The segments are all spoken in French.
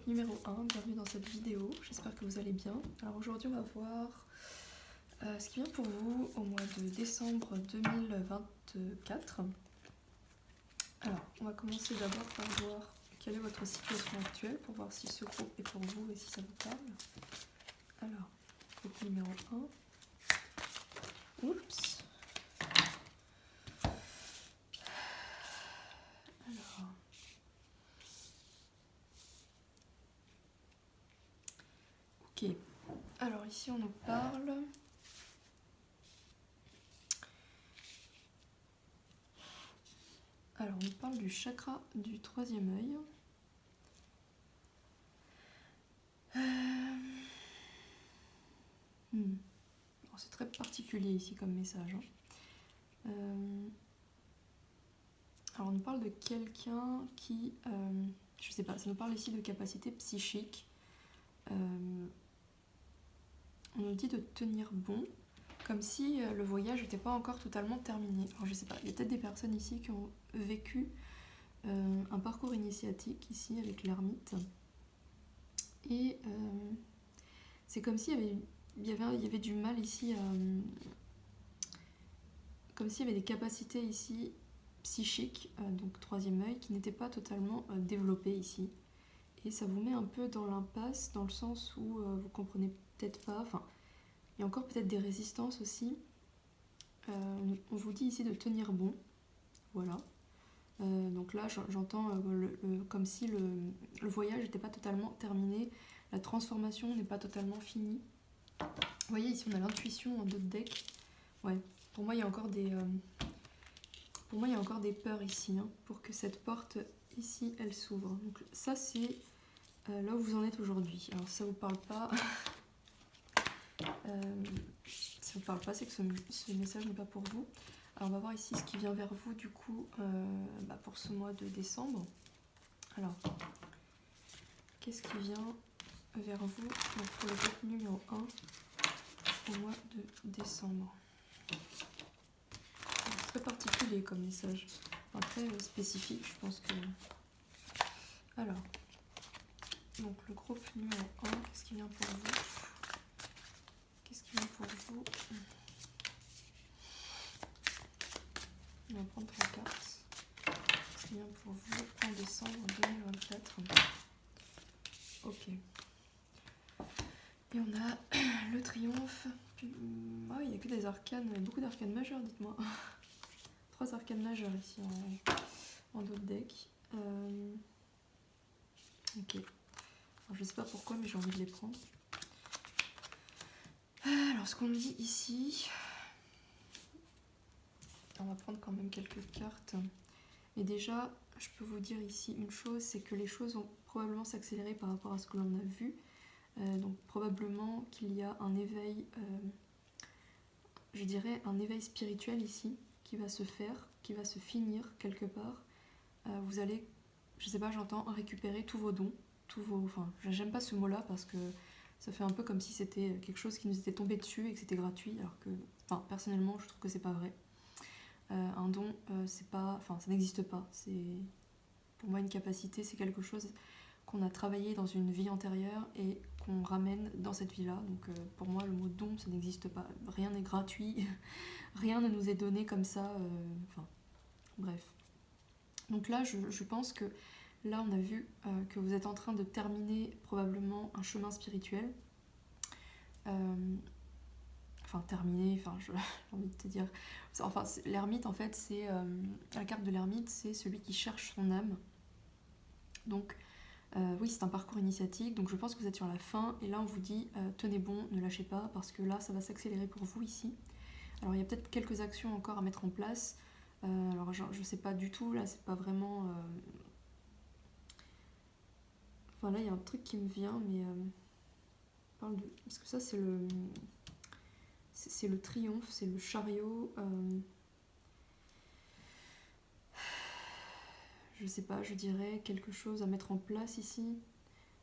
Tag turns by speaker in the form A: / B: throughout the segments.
A: groupe numéro 1, bienvenue dans cette vidéo, j'espère que vous allez bien. Alors aujourd'hui on va voir ce qui vient pour vous au mois de décembre 2024. Alors on va commencer d'abord par voir quelle est votre situation actuelle pour voir si ce groupe est pour vous et si ça vous parle. Alors, groupe numéro 1. Oups. Alors. Ok. Alors ici on nous parle. Alors on nous parle du chakra du troisième œil. C'est très particulier ici comme message. Alors on nous parle de quelqu'un qui, je sais pas, ça nous parle ici de capacité psychique. On nous dit de tenir bon, comme si le voyage n'était pas encore totalement terminé. Alors je sais pas, il y a peut-être des personnes ici qui ont vécu un parcours initiatique ici avec l'ermite. Et c'est comme s'il y avait du mal ici à... comme s'il y avait des capacités ici psychiques, donc troisième œil, qui n'étaient pas totalement développées ici. Et ça vous met un peu dans l'impasse, dans le sens où vous comprenez peut-être pas, enfin, il y a encore peut-être des résistances aussi. On vous dit ici de tenir bon, voilà. Donc là, j'entends comme si le voyage n'était pas totalement terminé, la transformation n'est pas totalement finie. Vous voyez, ici on a l'intuition en d'autres decks. Ouais, pour moi, il y a encore des... Pour moi, il y a encore des peurs ici, hein, pour que cette porte ici, elle s'ouvre. Donc ça, c'est là où vous en êtes aujourd'hui. Alors, si ça vous parle pas, si ça vous parle pas, c'est que ce message n'est pas pour vous. Alors, on va voir ici ce qui vient vers vous, du coup, pour ce mois de décembre. Alors, qu'est-ce qui vient vers vous donc, pour le groupe numéro 1 au mois de décembre? C'est très particulier comme message. Très spécifique, je pense que... Alors, donc le groupe numéro 1, qu'est-ce qui vient pour vous? Qu'est-ce qui vient pour vous? On va prendre 3 cartes. Qu'est-ce qui vient pour vous en décembre 2024? Ok. Et on a le triomphe. Ah, il n'y a que des arcanes, beaucoup d'arcanes majeures, dites-moi. 3 arcanes majeures ici en d'autres decks. Ok. Alors, je sais pas pourquoi, mais j'ai envie de les prendre. Alors, ce qu'on nous dit ici... On va prendre quand même quelques cartes. Et déjà, je peux vous dire ici une chose, c'est que les choses vont probablement s'accélérer par rapport à ce que l'on a vu. Donc probablement qu'il y a un éveil, je dirais un éveil spirituel ici, qui va se faire, qui va se finir quelque part. Vous allez, je sais pas, j'entends récupérer tous vos dons, enfin, j'aime pas ce mot-là parce que ça fait un peu comme si c'était quelque chose qui nous était tombé dessus et que c'était gratuit, alors que, enfin, personnellement, je trouve que c'est pas vrai. Un don, c'est pas, enfin, ça n'existe pas. C'est, pour moi, une capacité, c'est quelque chose qu'on a travaillé dans une vie antérieure et qu'on ramène dans cette vie-là. Donc pour moi, le mot don, ça n'existe pas. Rien n'est gratuit, rien ne nous est donné comme ça. Enfin, bref. Donc là, je pense que là, on a vu que vous êtes en train de terminer probablement un chemin spirituel. Enfin, terminer, enfin, j'ai envie de te dire... Enfin, l'ermite, en fait, c'est... la carte de l'ermite, c'est celui qui cherche son âme. Donc, oui, c'est un parcours initiatique, donc je pense que vous êtes sur la fin, et là on vous dit tenez bon, ne lâchez pas, parce que là ça va s'accélérer pour vous ici. Alors il y a peut-être quelques actions encore à mettre en place, alors je sais pas du tout, là c'est pas vraiment... Enfin là il y a un truc qui me vient, mais... Parle de... Parce que ça c'est le... C'est le triomphe, c'est le chariot... Je sais pas, je dirais quelque chose à mettre en place ici,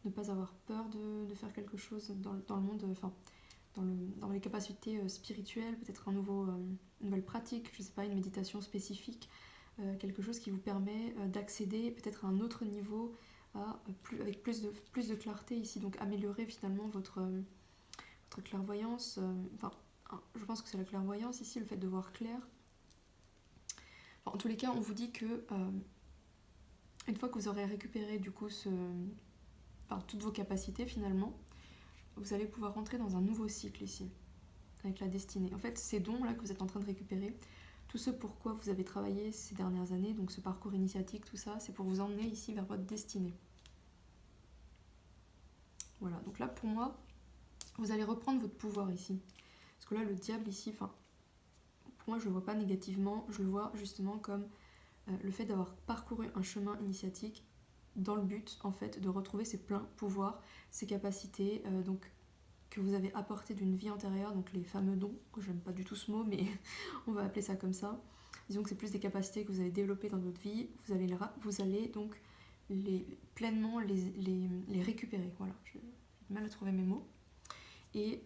A: ne pas avoir peur de faire quelque chose dans le monde, enfin, dans les capacités spirituelles, peut-être une nouvelle pratique, je sais pas, une méditation spécifique, quelque chose qui vous permet d'accéder peut-être à un autre niveau avec plus de clarté ici, donc améliorer finalement votre clairvoyance. Je pense que c'est la clairvoyance ici, le fait de voir clair. En tous les cas, on vous dit que une fois que vous aurez récupéré du coup toutes vos capacités finalement, vous allez pouvoir rentrer dans un nouveau cycle ici, avec la destinée. En fait, ces dons là que vous êtes en train de récupérer, tout ce pourquoi vous avez travaillé ces dernières années, donc ce parcours initiatique, tout ça, c'est pour vous emmener ici vers votre destinée. Voilà, donc là pour moi, vous allez reprendre votre pouvoir ici. Parce que là, le diable ici, pour moi, je le vois pas négativement, je le vois justement comme le fait d'avoir parcouru un chemin initiatique dans le but, en fait, de retrouver ses pleins pouvoirs, ses capacités, donc que vous avez apporté d'une vie antérieure, donc les fameux dons, que j'aime pas du tout ce mot, mais on va appeler ça comme ça. Disons que c'est plus des capacités que vous avez développées dans votre vie, vous allez donc pleinement les récupérer. Voilà, j'ai du mal à trouver mes mots. Et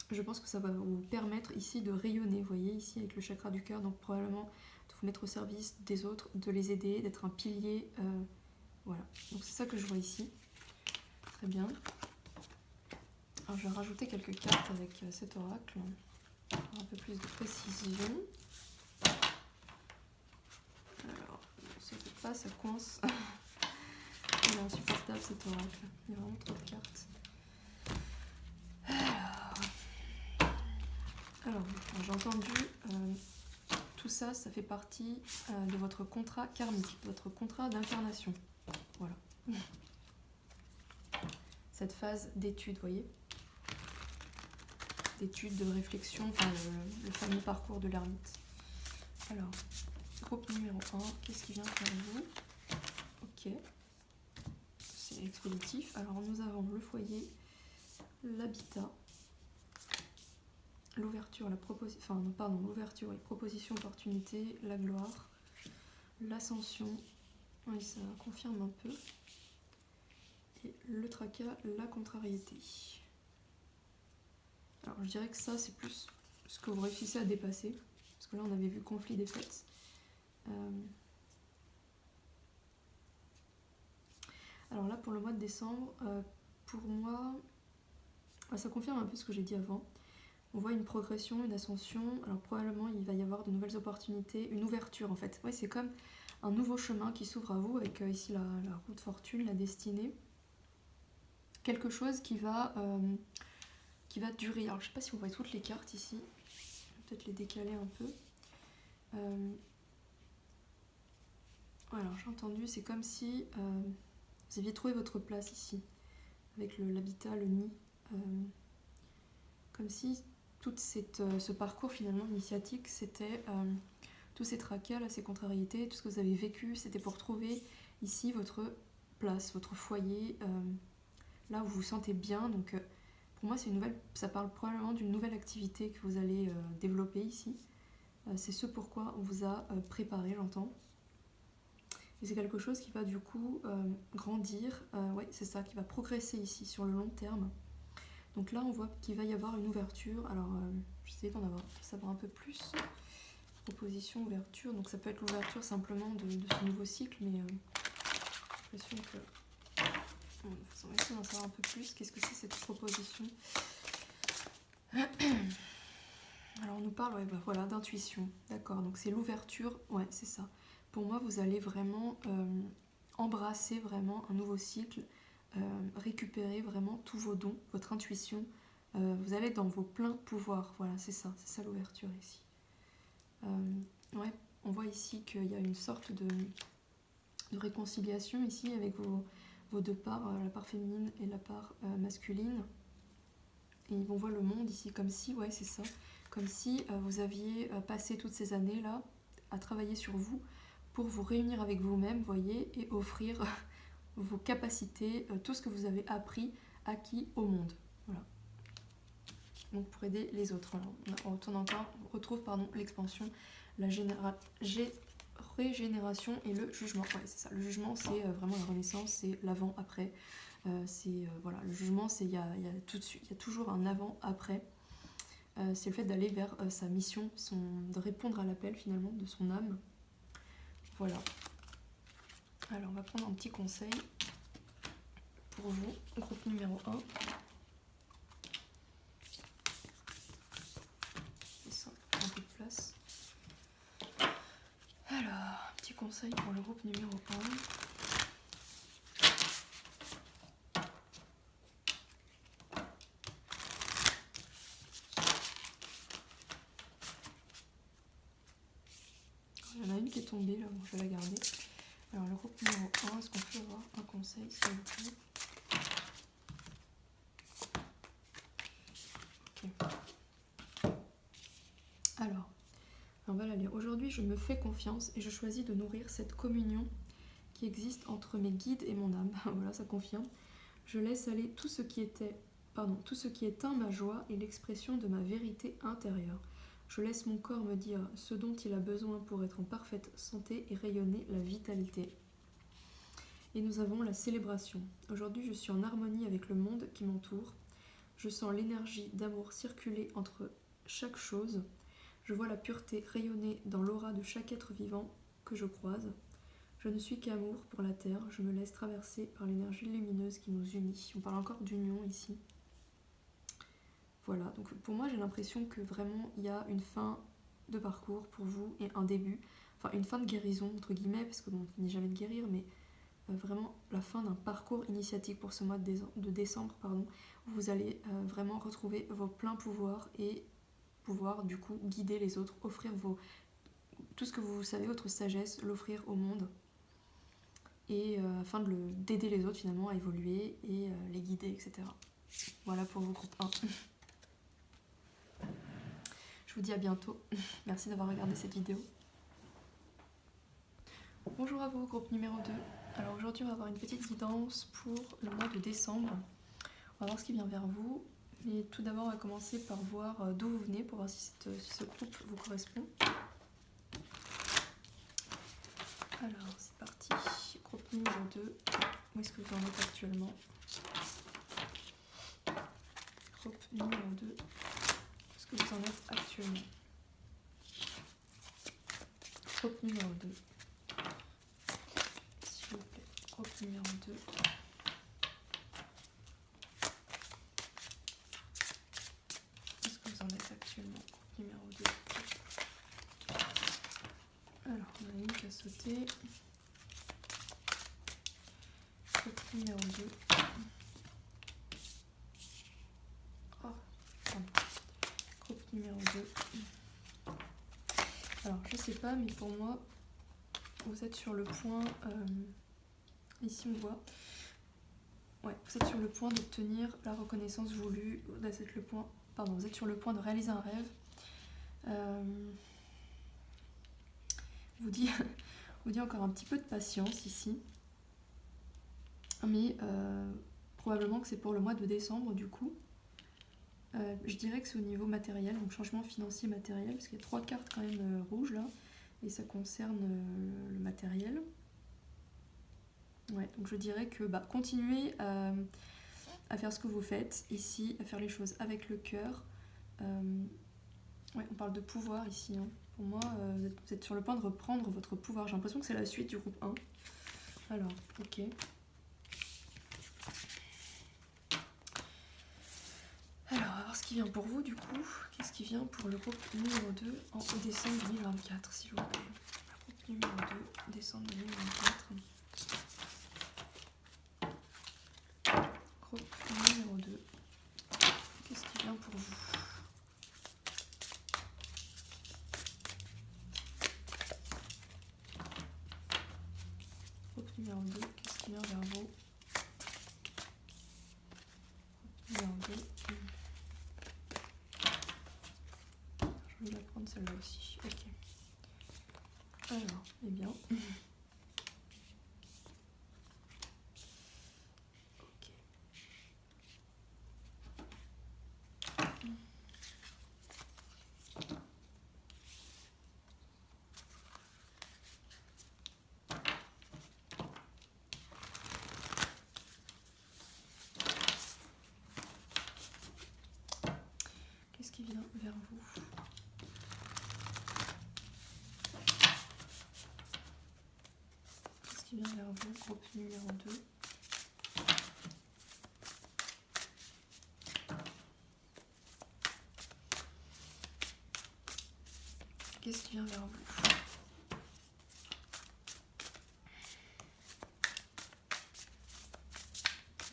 A: je pense que ça va vous permettre ici de rayonner, vous voyez, ici avec le chakra du cœur, donc probablement de vous mettre au service des autres, de les aider, d'être un pilier. Voilà, donc c'est ça que je vois ici. Très bien. Alors je vais rajouter quelques cartes avec cet oracle, pour un peu plus de précision. Alors, ça ne fait pas, ça coince. Il est insupportable cet oracle, il y a vraiment trop de cartes. Alors j'ai entendu, tout ça, ça fait partie de votre contrat karmique, de votre contrat d'incarnation. Voilà. Cette phase d'étude, vous voyez, d'étude, de réflexion, enfin le fameux parcours de l'ermite. Alors, groupe numéro 1, qu'est-ce qui vient pour vous? Ok, c'est expéditif. Alors nous avons le foyer, l'habitat, l'ouverture, l'ouverture, oui, proposition, opportunité, la gloire, l'ascension, oui, ça confirme un peu, et le tracas, la contrariété. Alors je dirais que ça c'est plus ce que vous réussissez à dépasser, parce que là on avait vu conflit des fêtes. Alors là pour le mois de décembre, pour moi, ça confirme un peu ce que j'ai dit avant. On voit une progression, une ascension, alors probablement il va y avoir de nouvelles opportunités, une ouverture en fait. Ouais, c'est comme un nouveau chemin qui s'ouvre à vous avec ici la roue de fortune, la destinée. Quelque chose qui va durer. Alors je sais pas si on voit toutes les cartes ici, peut-être les décaler un peu. Alors j'ai entendu, c'est comme si vous aviez trouvé votre place ici, avec l'habitat, le nid. Comme si tout ce parcours finalement initiatique, c'était tous ces tracas, là, ces contrariétés, tout ce que vous avez vécu, c'était pour trouver ici votre place, votre foyer, là où vous vous sentez bien. Donc pour moi, ça parle probablement d'une nouvelle activité que vous allez développer ici. C'est ce pourquoi on vous a préparé, j'entends. Et c'est quelque chose qui va du coup grandir, ouais, c'est ça, qui va progresser ici sur le long terme. Donc là, on voit qu'il va y avoir une ouverture. Alors, j'essaie savoir un peu plus. Proposition, ouverture. Donc ça peut être l'ouverture simplement de ce nouveau cycle, mais j'ai l'impression que... On va essayer d'en savoir un peu plus. Qu'est-ce que c'est cette proposition? Alors on nous parle, ouais, voilà, d'intuition. D'accord, donc c'est l'ouverture. Ouais, c'est ça. Pour moi, vous allez vraiment embrasser vraiment un nouveau cycle, récupérer vraiment tous vos dons, votre intuition. Vous allez dans vos pleins pouvoirs. Voilà, c'est ça l'ouverture ici. Ouais, on voit ici qu'il y a une sorte de réconciliation ici avec vos deux parts, la part féminine et la part masculine. Et on voit le monde ici comme si, ouais, c'est ça, comme si vous aviez passé toutes ces années-là à travailler sur vous pour vous réunir avec vous-même, voyez, et offrir vos capacités, tout ce que vous avez acquis au monde. Voilà. Donc pour aider les autres. Alors, on retrouve l'expansion, la régénération et le jugement. Ouais, c'est ça. Le jugement, c'est vraiment la renaissance, c'est l'avant-après. Voilà, le jugement, il y a toujours un avant-après. C'est le fait d'aller vers sa mission, de répondre à l'appel finalement de son âme. Voilà. Alors on va prendre un petit conseil pour vous, groupe numéro 1. Ça, un peu de place. Alors, petit conseil pour le groupe numéro 1. Il y en a une qui est tombée là, bon, je vais la garder. Alors le groupe numéro 1, est-ce qu'on peut avoir un conseil s'il vous plaît? Ok. Alors, on va la lire. Aujourd'hui, je me fais confiance et je choisis de nourrir cette communion qui existe entre mes guides et mon âme. Voilà, ça confirme. Je laisse aller tout ce qui éteint ma joie et l'expression de ma vérité intérieure. Je laisse mon corps me dire ce dont il a besoin pour être en parfaite santé et rayonner la vitalité. Et nous avons la célébration. Aujourd'hui, je suis en harmonie avec le monde qui m'entoure. Je sens l'énergie d'amour circuler entre chaque chose. Je vois la pureté rayonner dans l'aura de chaque être vivant que je croise. Je ne suis qu'amour pour la terre. Je me laisse traverser par l'énergie lumineuse qui nous unit. On parle encore d'union ici. Voilà, donc pour moi j'ai l'impression que vraiment il y a une fin de parcours pour vous et un début, enfin une fin de guérison entre guillemets, parce que bon, on ne finit jamais de guérir, mais vraiment la fin d'un parcours initiatique pour ce mois de décembre, pardon, où vous allez vraiment retrouver vos pleins pouvoirs et pouvoir du coup guider les autres, offrir tout ce que vous savez, votre sagesse, l'offrir au monde, et afin d'aider les autres finalement à évoluer et les guider, etc. Voilà pour vos groupe 1. Je vous dis à bientôt. Merci d'avoir regardé cette vidéo. Bonjour à vous, groupe numéro 2. Alors aujourd'hui, on va avoir une petite guidance pour le mois de décembre. On va voir ce qui vient vers vous. Mais tout d'abord, on va commencer par voir d'où vous venez pour voir si ce groupe vous correspond. Alors, c'est parti. Groupe numéro 2. Où est-ce que vous en êtes actuellement? Groupe numéro 2. Où est-ce que vous en êtes actuellement? Groupe numéro 2. S'il vous plaît. Groupe numéro 2. Où est-ce que vous en êtes actuellement? Groupe numéro 2. Alors, on a une qui a sauté. Groupe numéro 2. Oh, pardon. Groupe numéro 2. Alors, je sais pas, mais pour moi, vous êtes sur le point... ici, on voit... Ouais, vous êtes sur le point d'obtenir la reconnaissance voulue. Vous êtes sur le point de réaliser un rêve. Vous dit encore un petit peu de patience ici. Mais probablement que c'est pour le mois de décembre du coup. Je dirais que c'est au niveau matériel, donc changement financier matériel, parce qu'il y a 3 cartes quand même rouges là, et ça concerne le matériel. Ouais, donc je dirais que continuez à faire ce que vous faites ici, à faire les choses avec le cœur. Ouais, on parle de pouvoir ici. Hein. Pour moi, vous êtes sur le point de reprendre votre pouvoir. J'ai l'impression que c'est la suite du groupe 1. Alors, ok. Alors, on va voir ce qui vient pour vous du coup. Qu'est-ce qui vient pour le groupe numéro 2 en décembre 2024, s'il vous plaît. Groupe numéro 2, décembre 2024. Groupe numéro 2. Qu'est-ce qui vient pour vous? Groupe numéro 2, qu'est-ce qui vient vers vous? Groupe numéro 2. Je vais la prendre celle-là aussi. Ok. Alors, eh bien. Ok. Qu'est-ce qui vient vers vous? Qu'est-ce qui qui vient vers vous, groupe numéro 2. Qu'est-ce qui vient vers vous?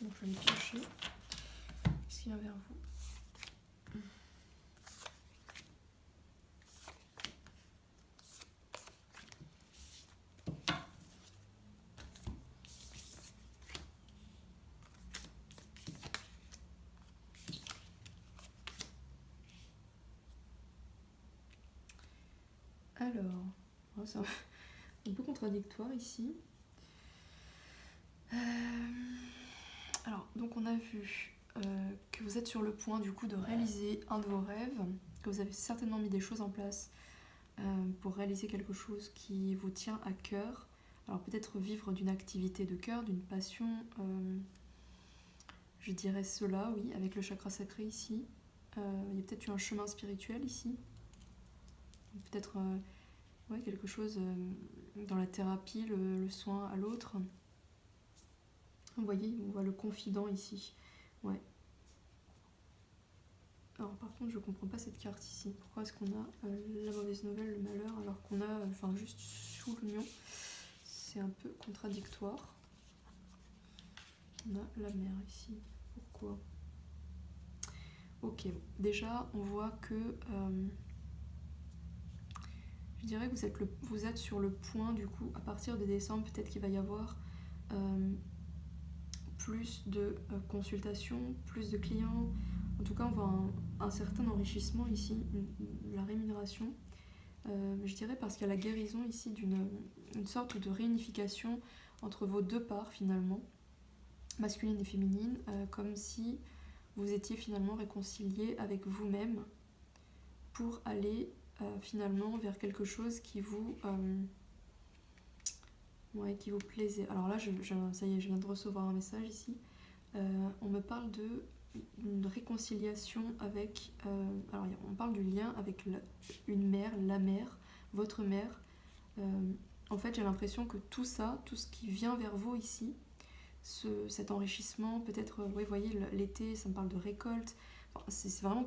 A: Donc je vais les piocher. Qu'est-ce qui vient vers vous? Alors, c'est un peu contradictoire ici. Alors, donc on a vu que vous êtes sur le point du coup de réaliser un de vos rêves, que vous avez certainement mis des choses en place pour réaliser quelque chose qui vous tient à cœur. Alors peut-être vivre d'une activité de cœur, d'une passion, je dirais cela, oui, avec le chakra sacré ici. Il y a peut-être eu un chemin spirituel ici. Peut-être ouais, quelque chose dans la thérapie, le soin à l'autre. Vous voyez, on voit le confident ici. Ouais. Alors par contre, je comprends pas cette carte ici. Pourquoi est-ce qu'on a la mauvaise nouvelle, le malheur, alors qu'on a, enfin juste sous l'oignon. C'est un peu contradictoire. On a la mer ici. Pourquoi? Ok, déjà on voit que je dirais que vous êtes sur le point du coup, à partir de décembre, peut-être qu'il va y avoir plus de consultations, plus de clients. En tout cas, on voit un certain enrichissement ici, la rémunération. Je dirais parce qu'il y a la guérison ici d'une sorte de réunification entre vos deux parts finalement, masculine et féminine, comme si vous étiez finalement réconciliés avec vous-même pour aller finalement vers quelque chose qui vous plaisait. Alors là, ça y est, je viens de recevoir un message ici. On me parle d'une réconciliation avec... alors on parle du lien avec une mère, la mère, votre mère. En fait, j'ai l'impression que tout ça, tout ce qui vient vers vous ici, cet enrichissement, peut-être, vous voyez, l'été, ça me parle de récolte. Enfin, c'est vraiment,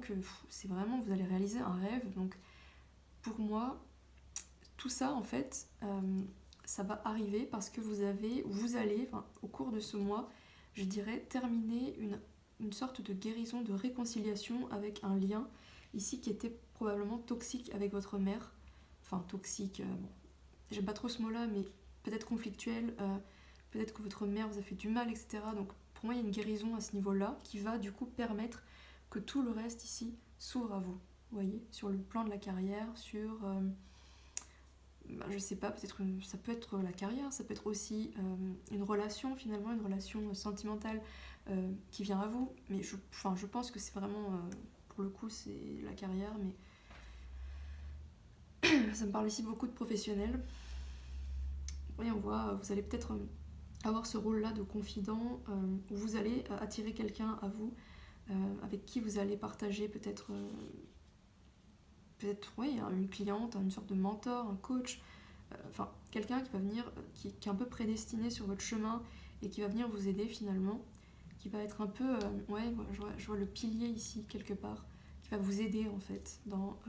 A: vous allez réaliser un rêve. Donc, pour moi, tout ça, en fait, ça va arriver parce que vous allez, au cours de ce mois, je dirais, terminer une sorte de guérison, de réconciliation avec un lien ici qui était probablement toxique avec votre mère. Enfin, toxique, bon, j'aime pas trop ce mot-là, mais peut-être conflictuel, peut-être que votre mère vous a fait du mal, etc. Donc pour moi, il y a une guérison à ce niveau-là qui va du coup permettre que tout le reste ici s'ouvre à vous. Vous voyez, sur le plan de la carrière, sur... je sais pas, peut-être ça peut être la carrière, ça peut être aussi une relation finalement, une relation sentimentale qui vient à vous. Mais je pense que c'est vraiment, pour le coup, c'est la carrière, mais ça me parle aussi beaucoup de professionnels. Oui, on voit, vous allez peut-être avoir ce rôle-là de confident où vous allez attirer quelqu'un à vous avec qui vous allez partager peut-être oui, une cliente, une sorte de mentor, un coach, enfin quelqu'un qui va venir, qui est un peu prédestiné sur votre chemin et qui va venir vous aider finalement, qui va être un peu, ouais, je vois le pilier ici quelque part, qui va vous aider en fait dans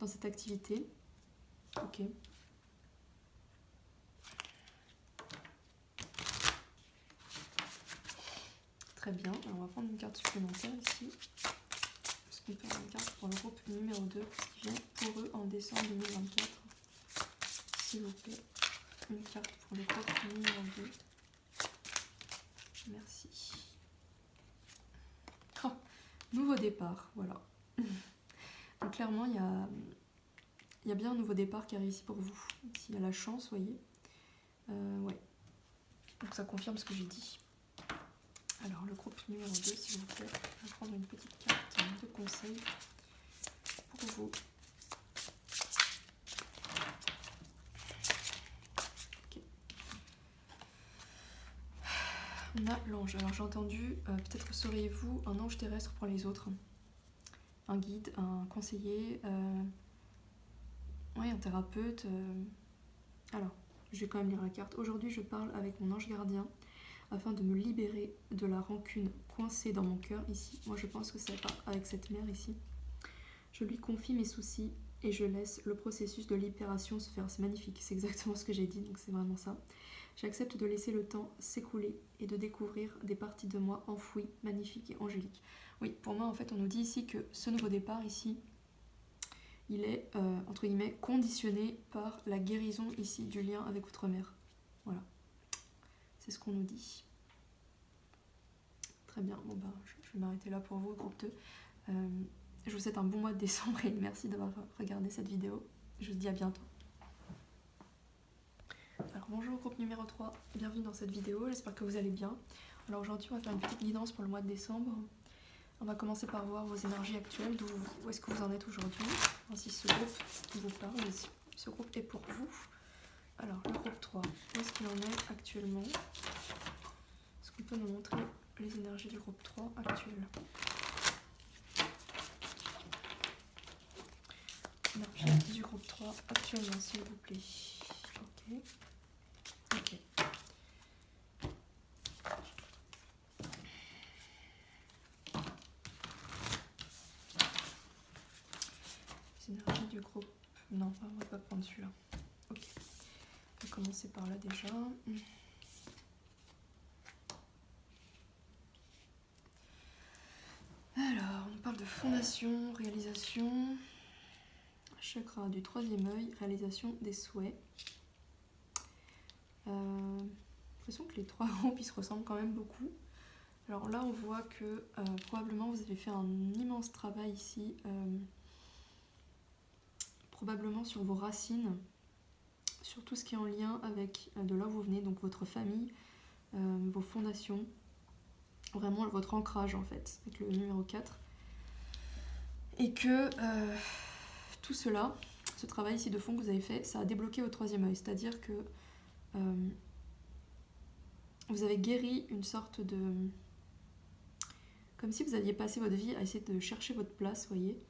A: cette activité. Ok. Très bien, alors on va prendre une carte supplémentaire ici. Est-ce qu'on peut avoir une carte pour le groupe numéro 2 qui vient pour eux en décembre 2024? S'il vous plaît, une carte pour le groupe numéro 2. Merci. Oh, nouveau départ, voilà. Donc clairement, il y a bien un nouveau départ qui arrive ici pour vous. Ici, il y a la chance, vous voyez. Ouais. Donc ça confirme ce que j'ai dit. Alors, le groupe numéro 2, s'il vous plaît. Je vais prendre une petite carte de conseil pour vous. Ok. On a l'ange. Alors, j'ai entendu, peut-être seriez-vous un ange terrestre pour les autres. Un guide, un conseiller, ouais, un thérapeute. Alors, Je vais quand même lire la carte. Aujourd'hui, je parle avec mon ange gardien afin de me libérer de la rancune coincée dans mon cœur ici. Moi, je pense que ça va avec cette mère ici. Je lui confie mes soucis et je laisse le processus de libération se faire. C'est magnifique, c'est exactement ce que j'ai dit, donc c'est vraiment ça. J'accepte de laisser le temps s'écouler et de découvrir des parties de moi enfouies, magnifiques et angéliques. Oui, pour moi, en fait, on nous dit ici que ce nouveau départ ici, il est, entre guillemets, conditionné par la guérison ici du lien avec votre mère. Voilà. C'est ce qu'on nous dit. Très bien, bon bah, je vais m'arrêter là pour vous, groupe 2. Je vous souhaite un bon mois de décembre et merci d'avoir regardé cette vidéo. Je vous dis à bientôt. Alors bonjour groupe numéro 3, bienvenue dans cette vidéo, j'espère que vous allez bien. Alors aujourd'hui on va faire une petite guidance pour le mois de décembre. On va commencer par voir vos énergies actuelles, où est-ce que vous en êtes aujourd'hui, ainsi ce groupe qui vous parle, ce groupe est pour vous. Alors le groupe 3, où est-ce qu'il en est actuellement? Est-ce qu'on peut nous montrer les énergies du groupe 3 actuelles? Énergie du groupe 3 actuellement s'il vous plaît. Ok. Ok. Les énergies du groupe... Non, on va pas prendre celui-là. Ok. On va commencer par là déjà. Alors, on parle de fondation, réalisation, chakra du troisième œil, réalisation des souhaits. J'ai l'impression que les trois groupes ils se ressemblent quand même beaucoup. Alors là, on voit que probablement vous avez fait un immense travail ici, probablement sur vos racines, sur tout ce qui est en lien avec de là où vous venez, donc votre famille, vos fondations, vraiment votre ancrage en fait, avec le numéro 4. Et que tout cela, ce travail ici de fond que vous avez fait, ça a débloqué votre troisième œil, c'est-à-dire que vous avez guéri une sorte de... Comme si vous aviez passé votre vie à essayer de chercher votre place, voyez,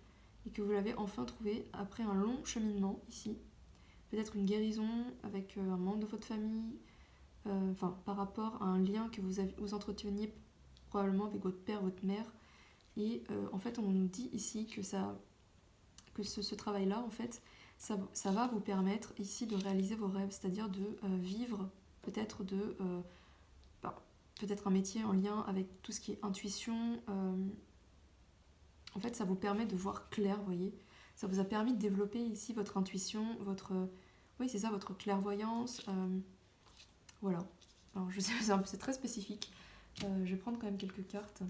A: et que vous l'avez enfin trouvé après un long cheminement ici. Peut-être une guérison avec un membre de votre famille, par rapport à un lien que vous entreteniez probablement avec votre père, votre mère. Et en fait, on nous dit ici que ce travail-là, en fait, ça va vous permettre ici de réaliser vos rêves, c'est-à-dire de vivre peut-être peut-être un métier en lien avec tout ce qui est intuition. En fait, ça vous permet de voir clair, vous voyez. Ça vous a permis de développer ici votre intuition, oui, c'est ça, votre clairvoyance. Voilà. Alors, je sais, c'est très spécifique. Je vais prendre quand même quelques cartes.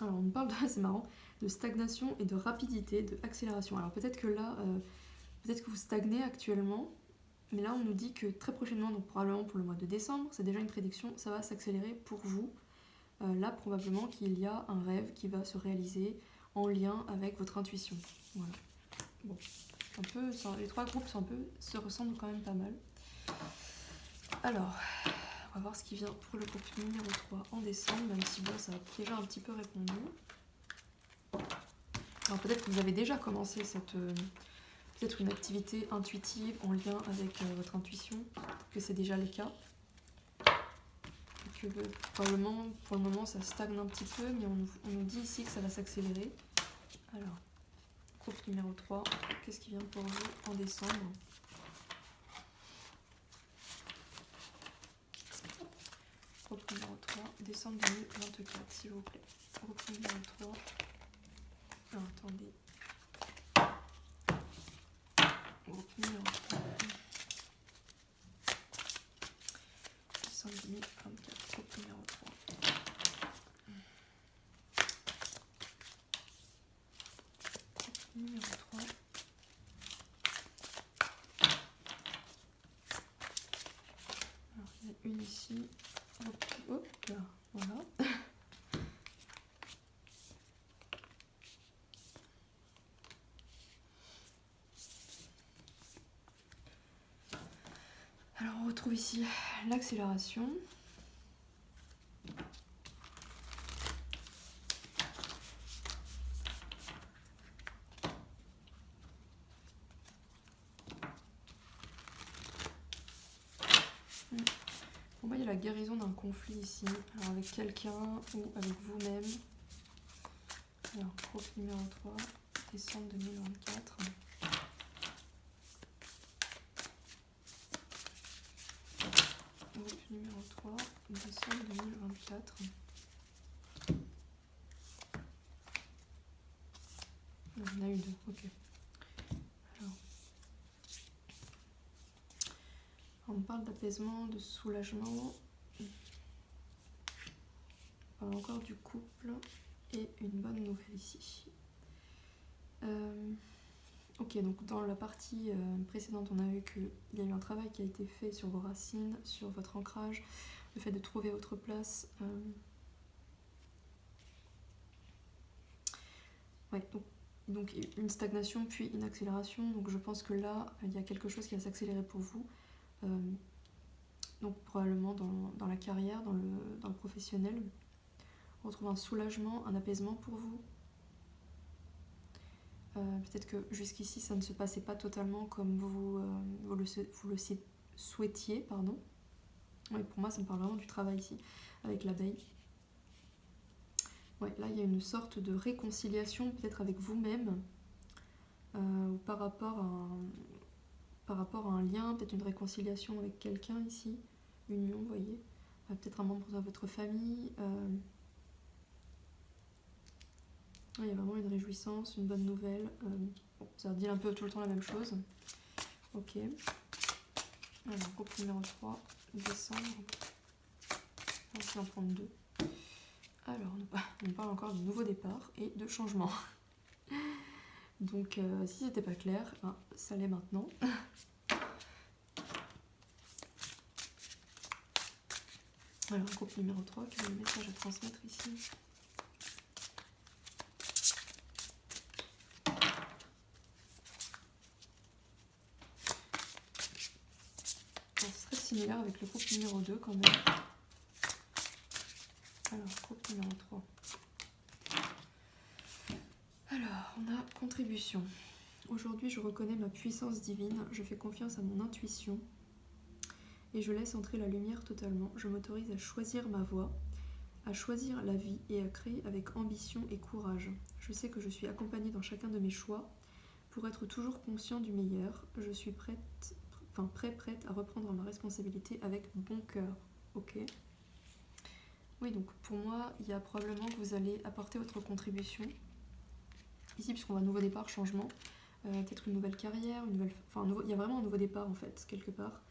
A: Alors, on me parle de, c'est marrant, de stagnation et de rapidité, de accélération. Alors, peut-être que là, peut-être que vous stagnez actuellement. Mais là, on nous dit que très prochainement, donc probablement pour le mois de décembre, c'est déjà une prédiction, ça va s'accélérer pour vous. Là, probablement qu'il y a un rêve qui va se réaliser en lien avec votre intuition. Voilà. Bon, les trois groupes se ressemblent quand même pas mal. Alors, on va voir ce qui vient pour le groupe numéro 3 en décembre, même si bon, ça a déjà un petit peu répondu. Alors peut-être que vous avez déjà commencé peut-être une activité intuitive en lien avec votre intuition, que c'est déjà le cas. Et que probablement, pour le moment, ça stagne un petit peu, mais on nous dit ici que ça va s'accélérer. Alors, groupe numéro 3, qu'est-ce qui vient pour vous en décembre? Groupe numéro 3, décembre 2024, s'il vous plaît. Groupe numéro 3. Alors, attendez. Groupe numéro 3. Décembre 2024, groupe numéro 3. Groupe numéro 3. Alors, il y en a une ici. Hop là, voilà. Alors on retrouve ici l'accélération. Pour moi, il y a la guérison d'un conflit ici. Alors avec quelqu'un ou avec vous-même. Alors, groupe numéro 3, décembre 2024. Groupe numéro 3, décembre 2024. On en a eu deux, ok. Alors, on parle d'apaisement, de soulagement. On parle encore du couple et une bonne nouvelle ici. Ok, donc dans la partie précédente, on a vu qu'il y a eu un travail qui a été fait sur vos racines, sur votre ancrage, le fait de trouver votre place. Ouais, donc une stagnation puis une accélération. Donc je pense que là, il y a quelque chose qui va s'accélérer pour vous. Donc probablement dans la carrière, dans le professionnel. On retrouve un soulagement, un apaisement pour vous. Peut-être que jusqu'ici ça ne se passait pas totalement comme vous le souhaitiez, pardon. Ouais, pour moi ça me parle vraiment du travail ici, avec l'abeille. Ouais, là il y a une sorte de réconciliation peut-être avec vous-même, ou par rapport à un lien, peut-être une réconciliation avec quelqu'un ici, union, vous voyez, peut-être un membre de votre famille. Il y a vraiment une réjouissance, une bonne nouvelle. Bon, ça dit un peu tout le temps la même chose. Ok. Alors, groupe numéro 3, décembre. On va en prendre deux. Alors, on parle encore de nouveau départ et de changement. Donc, si c'était pas clair, ça l'est maintenant. Alors, groupe numéro 3, quel est le message à transmettre ici ? Similaire avec le groupe numéro 2 quand même. Alors, groupe numéro 3. Alors, on a contribution. Aujourd'hui, je reconnais ma puissance divine, je fais confiance à mon intuition et je laisse entrer la lumière totalement. Je m'autorise à choisir ma voie, à choisir la vie et à créer avec ambition et courage. Je sais que je suis accompagnée dans chacun de mes choix pour être toujours conscient du meilleur. Je suis prête à reprendre ma responsabilité avec bon cœur. Ok. Oui, donc pour moi, il y a probablement que vous allez apporter votre contribution. Ici, puisqu'on va nouveau départ, changement. Peut-être une nouvelle carrière, il y a vraiment un nouveau départ en fait, quelque part,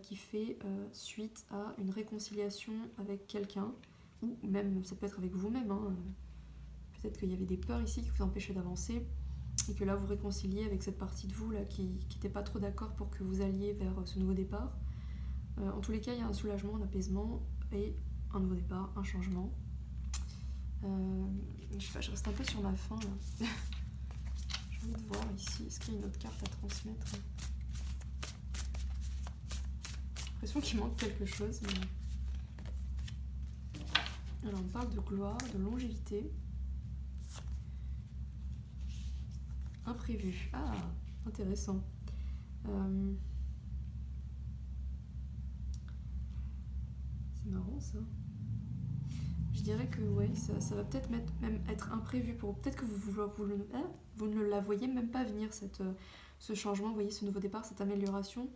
A: qui fait suite à une réconciliation avec quelqu'un, ou même, ça peut être avec vous-même. Peut-être qu'il y avait des peurs ici qui vous empêchaient d'avancer, et que là vous réconciliez avec cette partie de vous là, qui n'était pas trop d'accord pour que vous alliez vers ce nouveau départ. En tous les cas, il y a un soulagement, un apaisement, et un nouveau départ, un changement. Je sais pas, je reste un peu sur ma faim là. J'ai envie de voir ici, est-ce qu'il y a une autre carte à transmettre ? J'ai l'impression qu'il manque quelque chose. Mais... Alors on parle de gloire, de longévité. Imprévu. Ah, intéressant. C'est marrant ça. Je dirais que ouais, ça va peut-être même être imprévu pour vous. Peut-être que vous ne la voyez même pas venir, ce changement, vous voyez, ce nouveau départ, cette amélioration.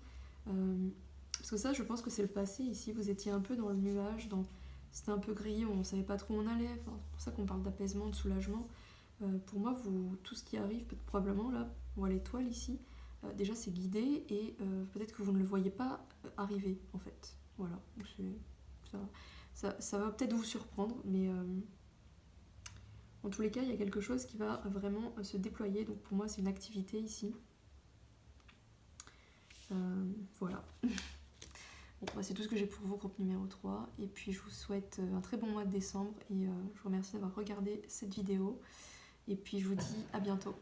A: Parce que ça, je pense que c'est le passé. Ici, vous étiez un peu dans le nuage, c'était un peu gris, on ne savait pas trop où on allait. C'est pour ça qu'on parle d'apaisement, de soulagement. Pour moi, tout ce qui arrive, probablement là, on voit l'étoile ici, déjà c'est guidé et peut-être que vous ne le voyez pas arriver en fait. Voilà, donc ça va peut-être vous surprendre, mais en tous les cas, il y a quelque chose qui va vraiment se déployer. Donc pour moi, c'est une activité ici. Voilà. Bon, c'est tout ce que j'ai pour vous, groupe numéro 3. Et puis je vous souhaite un très bon mois de décembre et je vous remercie d'avoir regardé cette vidéo. Et puis je vous dis à bientôt.